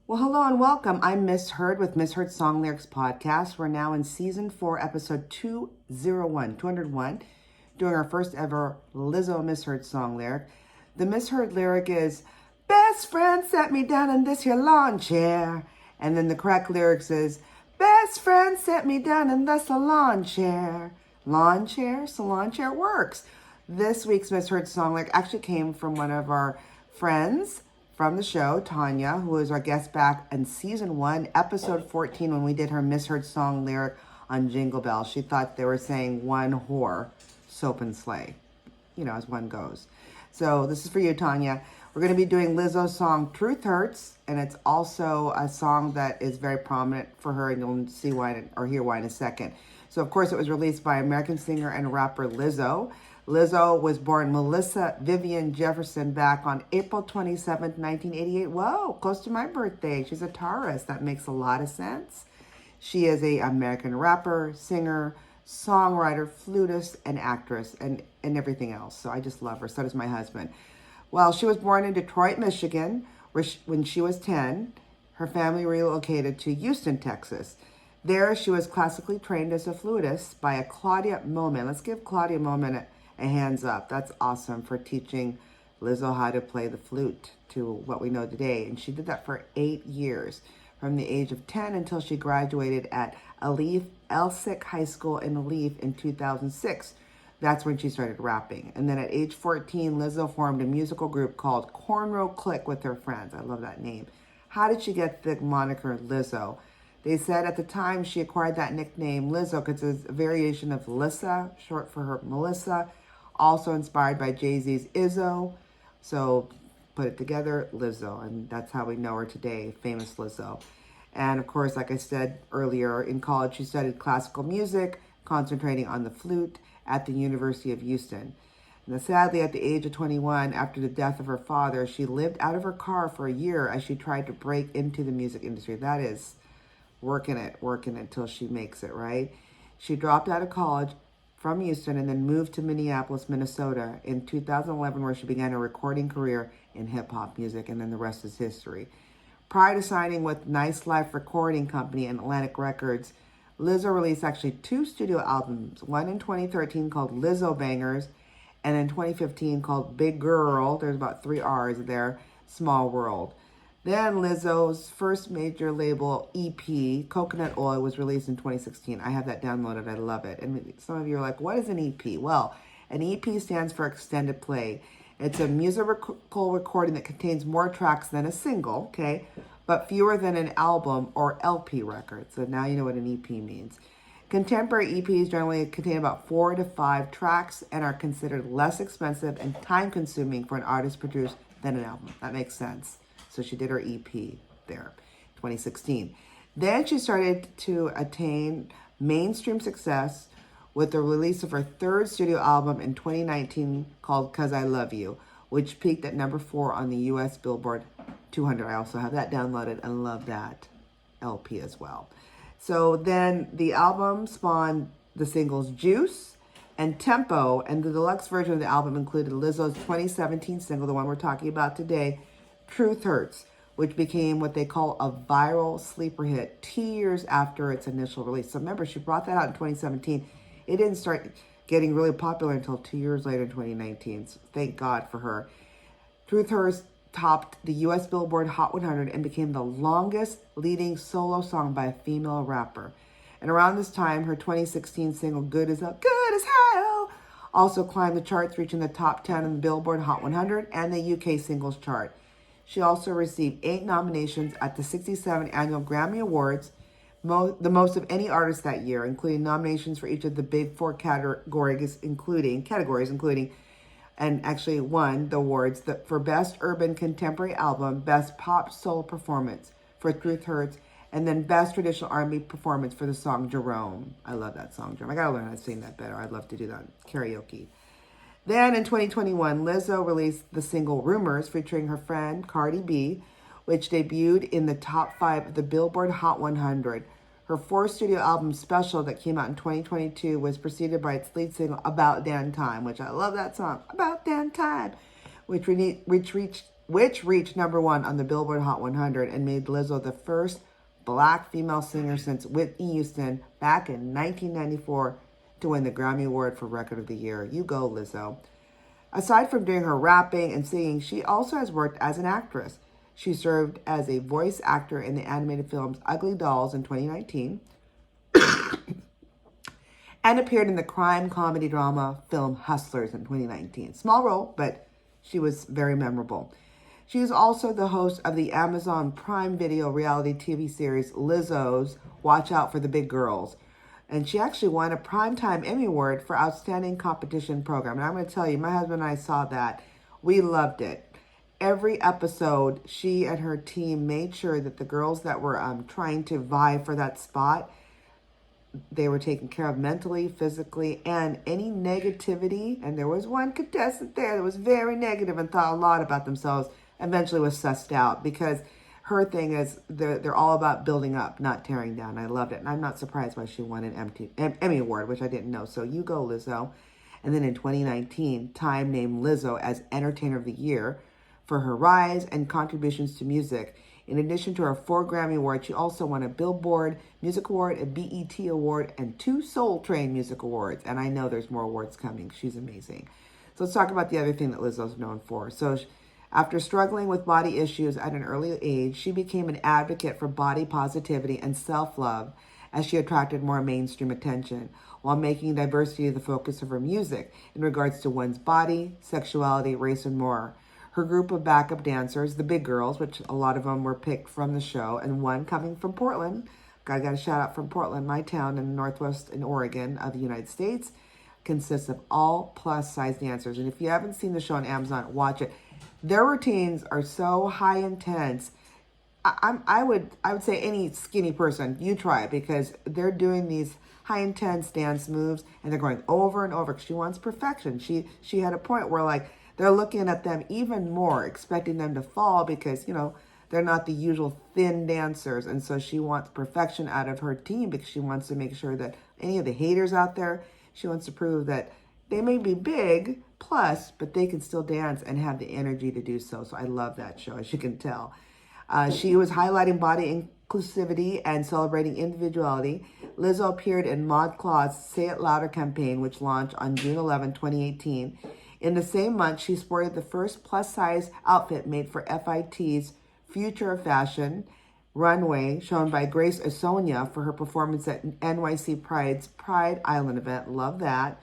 Well, hello and welcome. I'm Miss Heard with Miss Heard Song Lyrics Podcast. We're now in season 4, episode 201, doing our first ever Lizzo Miss Heard song lyric. The Miss Heard lyric is, best friend set me down in this here lawn chair. And then the correct lyrics is, best friend set me down in the salon chair. Lawn chair, salon chair works. This week's Miss Heard song lyric actually came from one of our friends from the show, Tanya, who is our guest back in season 1, episode 14, when we did her misheard song lyric on Jingle Bell. She thought they were saying one whore, soap and slay, as one goes. So this is for you, Tanya. We're going to be doing Lizzo's song Truth Hurts, and it's also a song that is very prominent for her, and you'll see why or hear why in a second. So, of course, it was released by American singer and rapper Lizzo. Lizzo was born Melissa Vivian Jefferson back on April 27th, 1988. Whoa, close to my birthday. She's a Taurus. That makes a lot of sense. She is an American rapper, singer, songwriter, flutist, and actress, and everything else. So I just love her. So does my husband. Well, she was born in Detroit, Michigan, when she was 10. Her family relocated to Houston, Texas. There, she was classically trained as a flutist by a Claudia Moman. Let's give Claudia Moman a hands up. That's awesome for teaching Lizzo how to play the flute to what we know today. And she did that for 8 years, from the age of 10 until she graduated at Elsick High School in Alief in 2006. That's when she started rapping. And then at age 14, Lizzo formed a musical group called Cornrow Click with her friends. I love that name. How did she get the moniker Lizzo? They said at the time she acquired that nickname Lizzo because it's a variation of Lissa, short for her Melissa, also inspired by Jay-Z's Izzo. So put it together, Lizzo, and that's how we know her today, famous Lizzo. And of course, like I said earlier, in college she studied classical music, concentrating on the flute at the University of Houston. And sadly, at the age of 21, after the death of her father, she lived out of her car for a year as she tried to break into the music industry. That is working it till she makes it, right? She dropped out of college from Houston and then moved to Minneapolis, Minnesota in 2011, where she began a recording career in hip-hop music, and then the rest is history. Prior to signing with Nice Life Recording Company and Atlantic Records, Lizzo released actually 2 studio albums, one in 2013 called Lizzo Bangers, and in 2015 called Big Girl, there's about 3 R's there, Small World. Then Lizzo's first major label EP, Coconut Oil, was released in 2016. I have that downloaded. I love it. And some of you are like, what is an EP? Well, an EP stands for extended play. It's a musical recording that contains more tracks than a single, okay, but fewer than an album or LP record. So now you know what an EP means. Contemporary EPs generally contain about 4 to 5 tracks and are considered less expensive and time-consuming for an artist to produce than an album. That makes sense. So she did her EP there, 2016. Then she started to attain mainstream success with the release of her 3rd studio album in 2019 called 'Cause I Love You, which peaked at number 4 on the US Billboard 200. I also have that downloaded and love that LP as well. So then the album spawned the singles Juice and Tempo, and the deluxe version of the album included Lizzo's 2017 single, the one we're talking about today, Truth Hurts, which became what they call a viral sleeper hit 2 years after its initial release. So remember, she brought that out in 2017. It didn't start getting really popular until 2 years later in 2019. So thank God for her. Truth Hurts topped the US Billboard Hot 100 and became the longest leading solo song by a female rapper. And around this time, her 2016 single Good as Hell also climbed the charts, reaching the top 10 in the Billboard Hot 100 and the UK Singles Chart. She also received 8 nominations at the 67th Annual Grammy Awards, the most of any artist that year, including nominations for each of the big 4 categories, including, and actually won the awards for Best Urban Contemporary Album, Best Pop Soul Performance for Truth Hurts, and then Best Traditional R&B Performance for the song Jerome. I love that song, Jerome. I gotta learn how to sing that better. I'd love to do that karaoke. Then in 2021, Lizzo released the single Rumors featuring her friend Cardi B, which debuted in the top 5 of the Billboard Hot 100. Her 4th studio album Special that came out in 2022 was preceded by its lead single About Damn Time, which I love that song, About Damn Time, which reached which reached #1 on the Billboard Hot 100 and made Lizzo the first black female singer since Whitney Houston back in 1994 to win the Grammy Award for Record of the Year. You go, Lizzo. Aside from doing her rapping and singing, she also has worked as an actress. She served as a voice actor in the animated films Ugly Dolls in 2019 and appeared in the crime comedy drama film Hustlers in 2019. Small role, but she was very memorable. She is also the host of the Amazon Prime Video reality TV series Lizzo's Watch Out for the Big Girls. And she actually won a Primetime Emmy Award for Outstanding Competition Program. And I'm going to tell you, my husband and I saw that. We loved it. Every episode, she and her team made sure that the girls that were trying to vie for that spot, they were taken care of mentally, physically, and any negativity. And there was one contestant there that was very negative and thought a lot about themselves, eventually was sussed out, because her thing is they're all about building up, not tearing down. I loved it. And I'm not surprised why she won an Emmy Award, which I didn't know. So you go, Lizzo. And then in 2019, Time named Lizzo as Entertainer of the Year for her rise and contributions to music. In addition to her 4 Grammy Awards, she also won a Billboard Music Award, a BET Award, and 2 Soul Train Music Awards. And I know there's more awards coming. She's amazing. So let's talk about the other thing that Lizzo's known for. So after struggling with body issues at an early age, she became an advocate for body positivity and self-love as she attracted more mainstream attention, while making diversity the focus of her music in regards to one's body, sexuality, race, and more. Her group of backup dancers, the Big Girls, which a lot of them were picked from the show, and one coming from Portland, got a shout out from Portland, my town in the Northwest in Oregon of the United States, consists of all plus-size dancers. And if you haven't seen the show on Amazon, watch it. Their routines are so high intense. I would say any skinny person, you try it, because they're doing these high intense dance moves and they're going over and over because she wants perfection. She had a point where like they're looking at them even more, expecting them to fall because, you know, they're not the usual thin dancers. And so she wants perfection out of her team because she wants to make sure that any of the haters out there, she wants to prove that they may be big plus, but they can still dance and have the energy to do so. So I love that show, as you can tell. She was highlighting body inclusivity and celebrating individuality. Lizzo appeared in Maud Claw's Say It Louder campaign, which launched on June 11, 2018. In the same month, she sported the first plus-size outfit made for FIT's Future of Fashion runway, shown by Grace Osonia for her performance at NYC Pride's Pride Island event. Love that.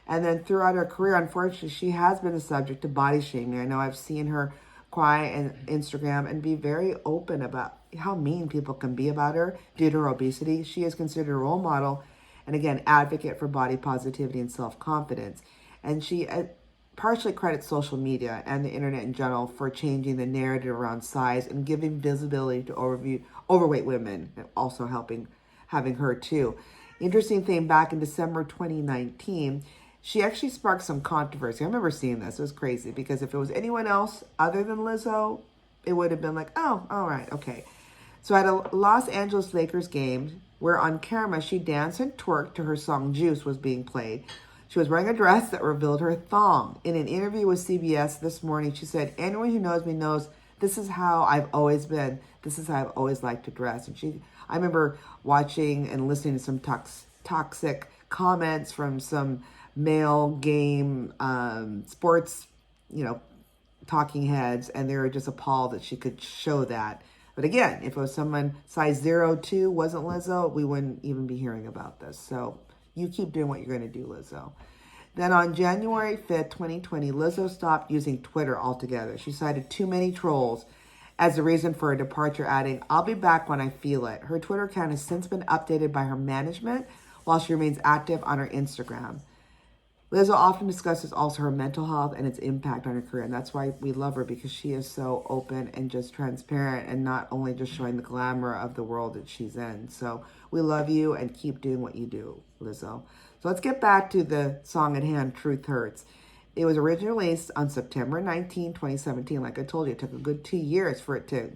And then throughout her career, unfortunately, she has been the subject of body shaming. I know I've seen her cry on Instagram and be very open about how mean people can be about her due to her obesity. She is considered a role model and, again, advocate for body positivity and self-confidence. And she partially credits social media and the internet in general for changing the narrative around size and giving visibility to overweight women, and also having her too. Interesting thing, back in December 2019, she actually sparked some controversy. I remember seeing this. It was crazy because if it was anyone else other than Lizzo, it would have been like, oh, all right, okay. So at a Los Angeles Lakers game where on camera she danced and twerked to her song Juice was being played, she was wearing a dress that revealed her thong. In an interview with CBS this morning, she said, anyone who knows me knows this is how I've always been. This is how I've always liked to dress. And I remember watching and listening to some toxic comments from some male game sports, talking heads, and they were just appalled that she could show that. But again, if it was someone size 02, wasn't Lizzo, we wouldn't even be hearing about this. So you keep doing what you're going to do, Lizzo. Then on January 5th, 2020, Lizzo stopped using Twitter altogether. She cited too many trolls as the reason for her departure, adding, I'll be back when I feel it. Her Twitter account has since been updated by her management while she remains active on her Instagram. Lizzo often discusses also her mental health and its impact on her career, and that's why we love her, because she is so open and just transparent and not only just showing the glamour of the world that she's in. So we love you and keep doing what you do, Lizzo. So let's get back to the song at hand, Truth Hurts. It was originally released on September 19, 2017. Like I told you, it took a good 2 years for it to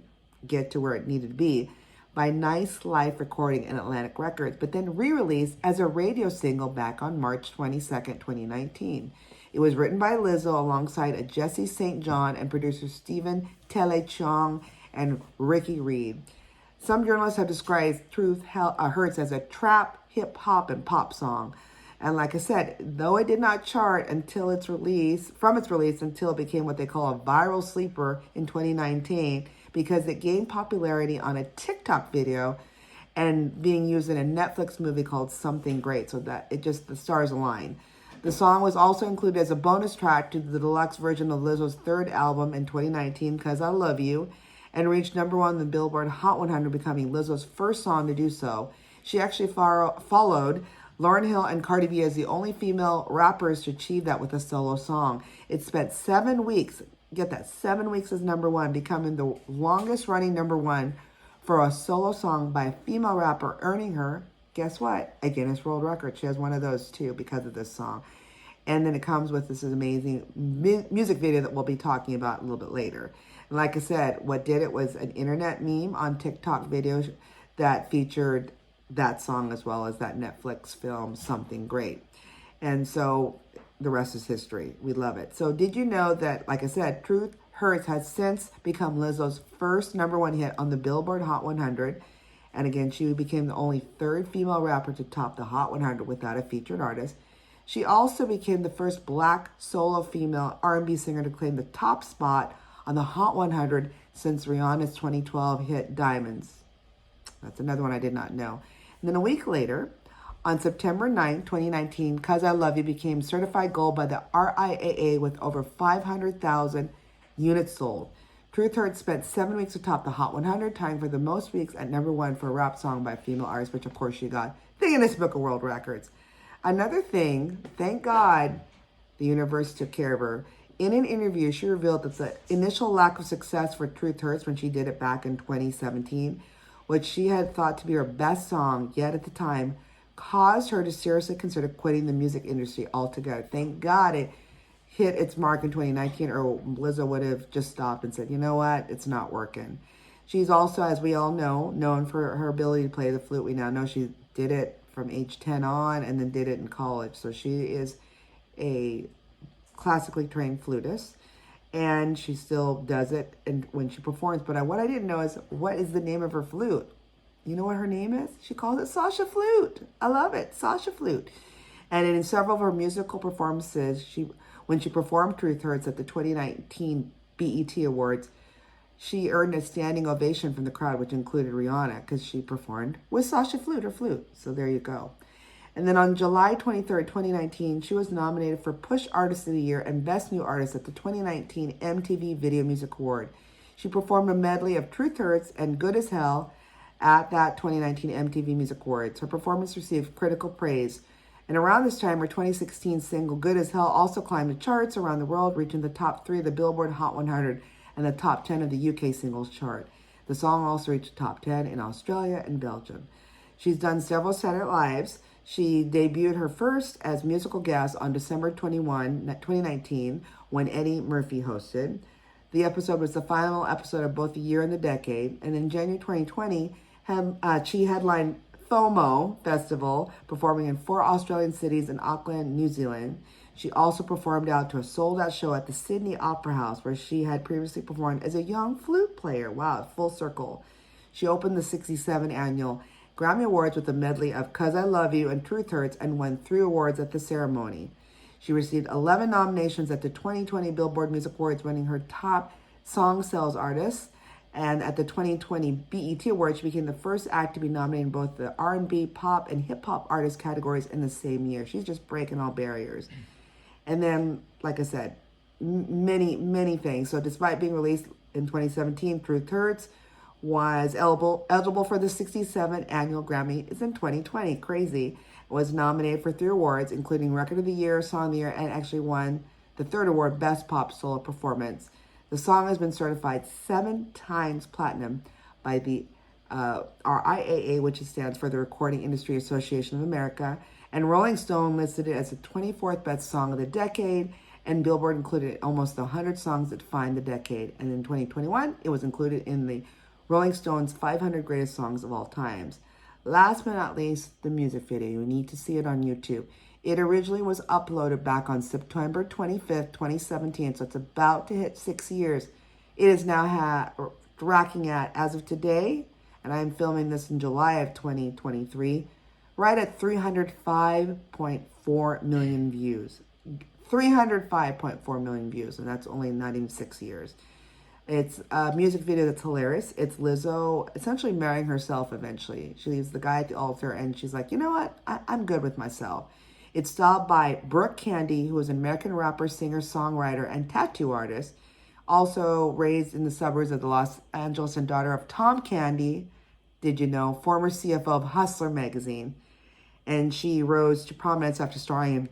get to where it needed to be, by Nice Life Recording and Atlantic Records, but then re-released as a radio single back on March 22nd, 2019. It was written by Lizzo alongside a Jesse St. John and producer Stephen Tele Chong and Ricky Reed. Some journalists have described Truth Hurts as a trap, hip hop, and pop song. And like I said, though it did not chart until its release, until it became what they call a viral sleeper in 2019, because it gained popularity on a TikTok video and being used in a Netflix movie called Something Great, so that the stars align. The song was also included as a bonus track to the deluxe version of Lizzo's third album in 2019, "'Cause I Love You," and reached number one on the Billboard Hot 100, becoming Lizzo's first song to do so. She actually followed Lauryn Hill and Cardi B as the only female rappers to achieve that with a solo song. It spent 7 weeks, get that, 7 weeks as number one, becoming the longest running number one for a solo song by a female rapper, earning her, guess what, a Guinness World Record. She has one of those too because of this song. And then it comes with this amazing music video that we'll be talking about a little bit later. And like I said, what did it was an internet meme on TikTok video that featured that song as well as that Netflix film, Something Great. And so the rest is history. We love it. So did you know that, like I said, Truth Hurts has since become Lizzo's first number one hit on the Billboard Hot 100. And again, she became the only third female rapper to top the Hot 100 without a featured artist. She also became the first black solo female R&B singer to claim the top spot on the Hot 100 since Rihanna's 2012 hit Diamonds. That's another one I did not know. And then a week later, on September 9, 2019, "'Cause I Love You" became certified gold by the RIAA with over 500,000 units sold. Truth Hurts spent 7 weeks to top the Hot 100, tying for the most weeks at number one for a rap song by a female artist, which of course she got the Guinness Book of World Records. Another thing, thank God the universe took care of her. In an interview, she revealed that the initial lack of success for Truth Hurts when she did it back in 2017, which she had thought to be her best song yet at the time, caused her to seriously consider quitting the music industry altogether. Thank God it hit its mark in 2019, or Lizzo would have just stopped and said, you know what, it's not working. She's also, as we all know, known for her ability to play the flute. We now know she did it from age 10 on and then did it in college. So she is a classically trained flutist, and she still does it and when she performs. But what I didn't know is, what is the name of her flute? You know what her name is? She calls it Sasha Flute. I love it, Sasha Flute. And in several of her musical performances, when she performed Truth Hurts at the 2019 BET Awards, she earned a standing ovation from the crowd, which included Rihanna, because she performed with Sasha Flute, her flute. So there you go. And then on July 23rd, 2019, she was nominated for Push Artist of the Year and Best New Artist at the 2019 MTV Video Music Award. She performed a medley of Truth Hurts and Good as Hell at that 2019 MTV Music Awards. Her performance received critical praise. And around this time, her 2016 single Good as Hell also climbed the charts around the world, reaching the top 3 of the Billboard Hot 100 and the top 10 of the UK singles chart. The song also reached the top 10 in Australia and Belgium. She's done several Saturday Night Lives. She debuted her first as musical guest on December 21, 2019, when Eddie Murphy hosted. The episode was the final episode of both the year and the decade. And in January 2020, she headlined FOMO Festival, performing in 4 Australian cities and Auckland, New Zealand. She also performed out to a sold-out show at the Sydney Opera House, where she had previously performed as a young flute player. Wow, full circle. She opened the 67th annual Grammy Awards with a medley of 'Cause I Love You and Truth Hurts, and won 3 awards at the ceremony. She received 11 nominations at the 2020 Billboard Music Awards, winning her top song sales artist. And at the 2020 BET Awards, she became the first act to be nominated in both the R&B, pop, and hip-hop artist categories in the same year. She's just breaking all barriers. And then, like I said, many, many things. So despite being released in 2017, Truth Hurts was eligible for the 67th annual Grammy. It's in 2020, crazy. Was nominated for 3 awards, including Record of the Year, Song of the Year, and actually won the 3rd award, Best Pop Solo Performance. The song has been certified 7 times platinum by the RIAA, which stands for the Recording Industry Association of America, and Rolling Stone listed it as the 24th best song of the decade, and Billboard included almost 100 songs that defined the decade. And in 2021, it was included in the Rolling Stone's 500 greatest songs of all times. Last but not least, the music video. You need to see it on YouTube. It originally was uploaded back on September 25th, 2017, so it's about to hit 6 years. It is now racking at, as of today, and I'm filming this in July of 2023, right at 305.4 million views. 305.4 million views, and that's only not even 6 years. It's a music video that's hilarious. It's Lizzo essentially marrying herself eventually. She leaves the guy at the altar, and she's like, you know what? I'm good with myself. It's styled by Brooke Candy, who is an American rapper, singer, songwriter, and tattoo artist. Also raised in the suburbs of Los Angeles and daughter of Tom Candy, did you know, former CFO of Hustler magazine. And she rose to prominence after starring in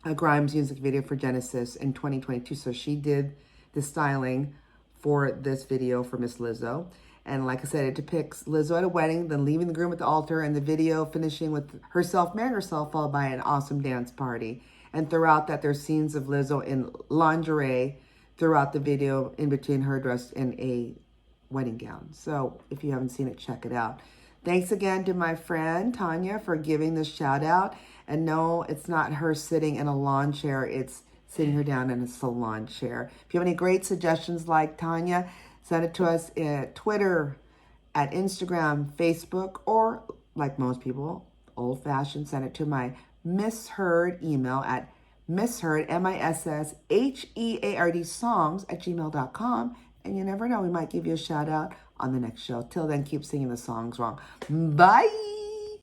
a Grimes music video for Genesis in 2022. So she did the styling for this video for Miss Lizzo. And like I said, it depicts Lizzo at a wedding, then leaving the groom at the altar, and the video finishing with herself marrying herself, followed by an awesome dance party. And throughout that, there's scenes of Lizzo in lingerie throughout the video, in between her dressed in a wedding gown. So if you haven't seen it, check it out. Thanks again to my friend Tanya for giving this shout out. And no, it's not her sitting in a lawn chair. It's sitting her down in a salon chair. If you have any great suggestions like Tanya, send it to us at Twitter, at Instagram, Facebook, or like most people, old-fashioned, send it to my misheard email at misheard, MISSHEARD songs at gmail.com. And you never know, we might give you a shout out on the next show. Till then, keep singing the songs wrong. Bye!